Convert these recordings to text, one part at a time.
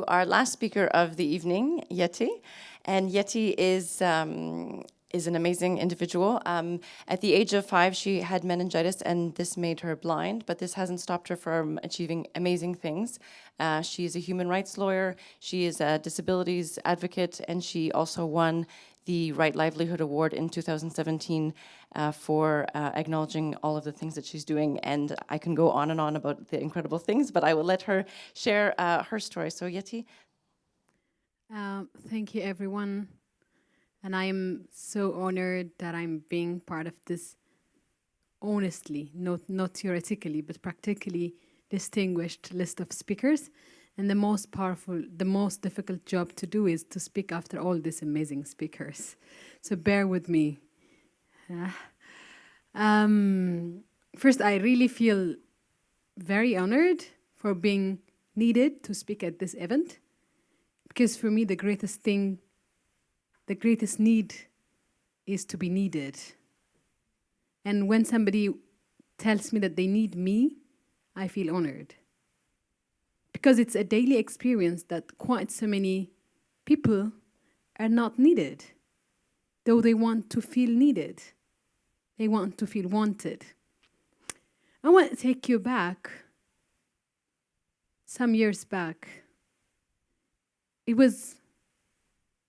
Our last speaker of the evening, Yeti. And Yeti is an amazing individual. At the age of 5, she had meningitis, and this made her blind, but this hasn't stopped her from achieving amazing things. She is a human rights lawyer, she is a disabilities advocate, and she also won the Right Livelihood Award in 2017 for acknowledging all of the things that she's doing. And I can go on and on about the incredible things, but I will let her share her story. So Yeti. Thank you, everyone. And I am so honored that I'm being part of this, honestly, not theoretically, but practically distinguished list of speakers. And the most powerful, the most difficult job to do is to speak after all these amazing speakers. So bear with me. First, I really feel very honored for being needed to speak at this event. Because for me, the greatest need is to be needed. And when somebody tells me that they need me, I feel honored. Because it's a daily experience that quite so many people are not needed, though they want to feel needed. They want to feel wanted. I want to take you back, some years back. It was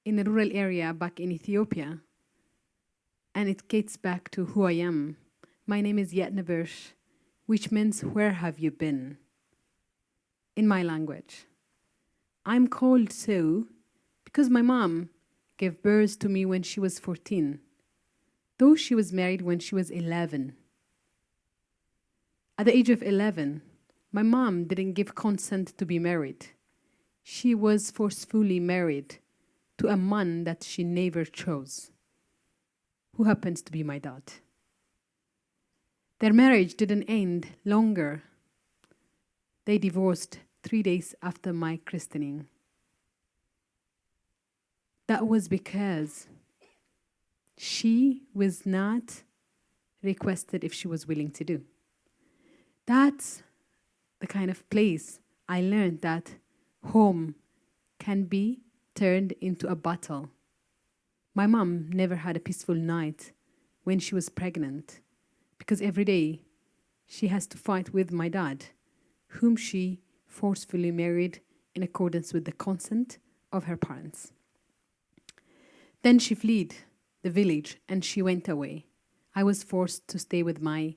in a rural area back in Ethiopia, and it gets back to who I am. My name is Yetnebersh, which means where have you been? In my language. I'm called so because my mom gave birth to me when she was 14, though she was married when she was 11. At the age of 11, my mom didn't give consent to be married. She was forcefully married to a man that she never chose, who happens to be my dad. Their marriage didn't end longer. They divorced 3 days after my christening. That was because she was not requested if she was willing to do. That's the kind of place I learned that home can be turned into a battle. My mom never had a peaceful night when she was pregnant because every day she has to fight with my dad, whom she forcefully married in accordance with the consent of her parents. Then she fled the village and she went away. I was forced to stay with my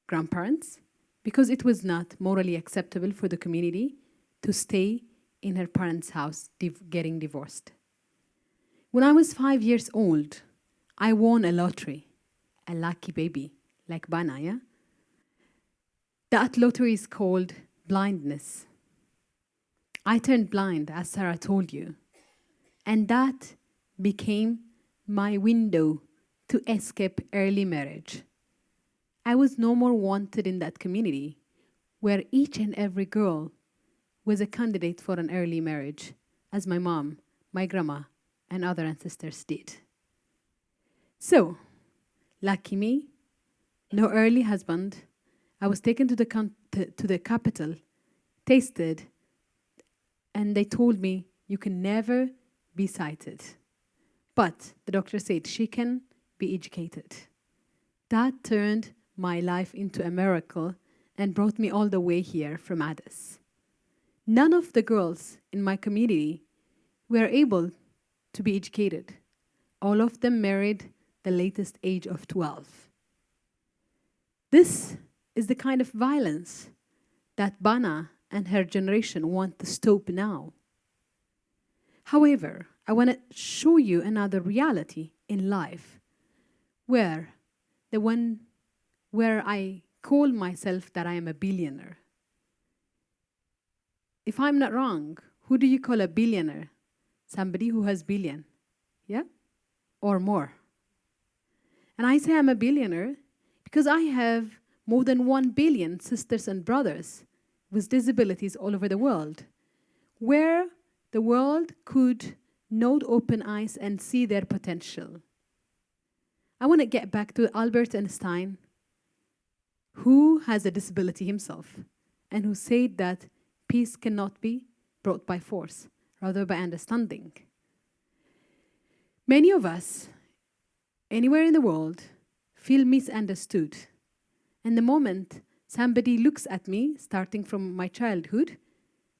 grandparents because it was not morally acceptable for the community to stay in her parents' house getting divorced. When I was 5 years old, I won a lottery, a lucky baby, like Bana, yeah? That lottery is called blindness. I turned blind, as Sarah told you, and that became my window to escape early marriage. I was no more wanted in that community where each and every girl was a candidate for an early marriage, as my mom, my grandma, and other ancestors did. So, lucky me, no early husband. I was taken to the capital, tasted, and they told me, you can never be sighted. But the doctor said she can be educated. That turned my life into a miracle and brought me all the way here from Addis. None of the girls in my community were able to be educated. All of them married the latest age of 12. This is the kind of violence that Bana and her generation want to stop now. However, I want to show you another reality in life where I call myself that I am a billionaire. If I'm not wrong, who do you call a billionaire? Somebody who has billion, yeah? Or more. And I say I'm a billionaire because I have more than 1 billion sisters and brothers with disabilities all over the world, where the world could not open eyes and see their potential. I want to get back to Albert Einstein, who has a disability himself, and who said that peace cannot be brought by force, rather by understanding. Many of us, anywhere in the world, feel misunderstood. And the moment somebody looks at me, starting from my childhood,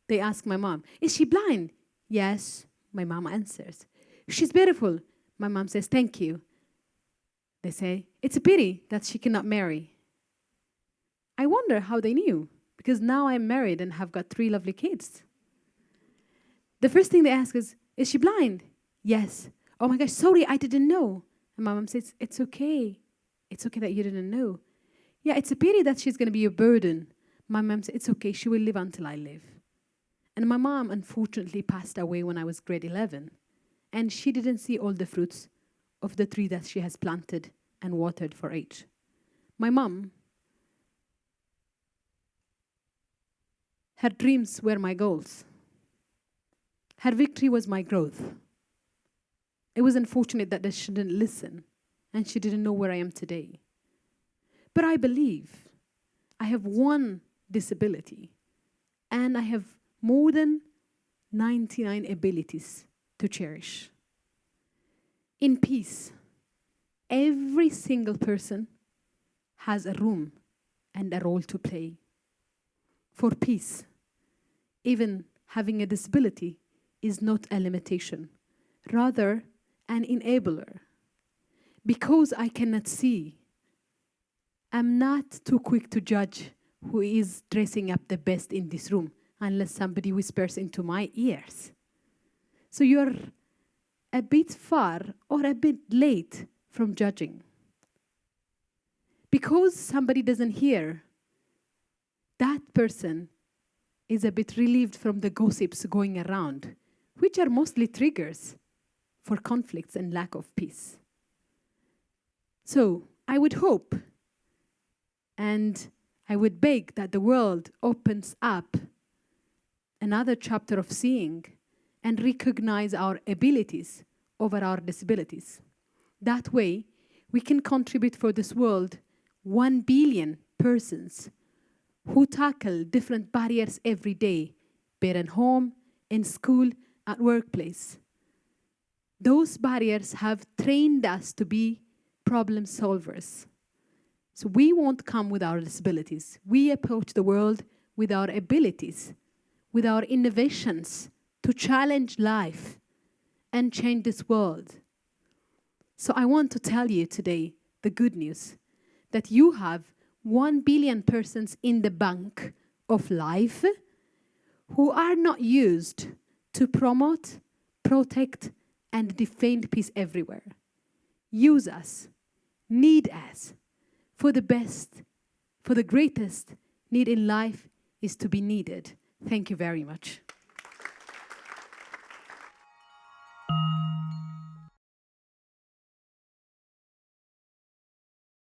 they ask my mom, "Is she blind?" "Yes," my mom answers. "She's beautiful." My mom says, "Thank you." They say, "It's a pity that she cannot marry." I wonder how they knew, because now I'm married and have got 3 lovely kids. The first thing they ask is she blind?" "Yes." "Oh my gosh, sorry, I didn't know." And my mom says, "It's okay. It's okay that you didn't know." "Yeah, it's a pity that she's going to be a burden." My mom said, "It's okay, she will live until I live." And my mom, unfortunately, passed away when I was grade 11. And she didn't see all the fruits of the tree that she has planted and watered for age. My mom, her dreams were my goals. Her victory was my growth. It was unfortunate that she didn't listen and she didn't know where I am today. But I believe I have one disability and I have more than 99 abilities to cherish. In peace, every single person has a room and a role to play. For peace, even having a disability is not a limitation, rather an enabler. Because I cannot see, I'm not too quick to judge who is dressing up the best in this room unless somebody whispers into my ears. So you're a bit far or a bit late from judging. Because somebody doesn't hear, that person is a bit relieved from the gossips going around, which are mostly triggers for conflicts and lack of peace. So I would hope and I would beg that the world opens up another chapter of seeing and recognize our abilities over our disabilities. That way, we can contribute for this world 1 billion persons who tackle different barriers every day, be it at home, in school, at workplace. Those barriers have trained us to be problem solvers. So we won't come with our disabilities. We approach the world with our abilities, with our innovations to challenge life and change this world. So I want to tell you today the good news, that you have 1 billion persons in the bank of life who are not used to promote, protect, and defend peace everywhere. Use us, need us, for the best, for the greatest need in life is to be needed. Thank you very much.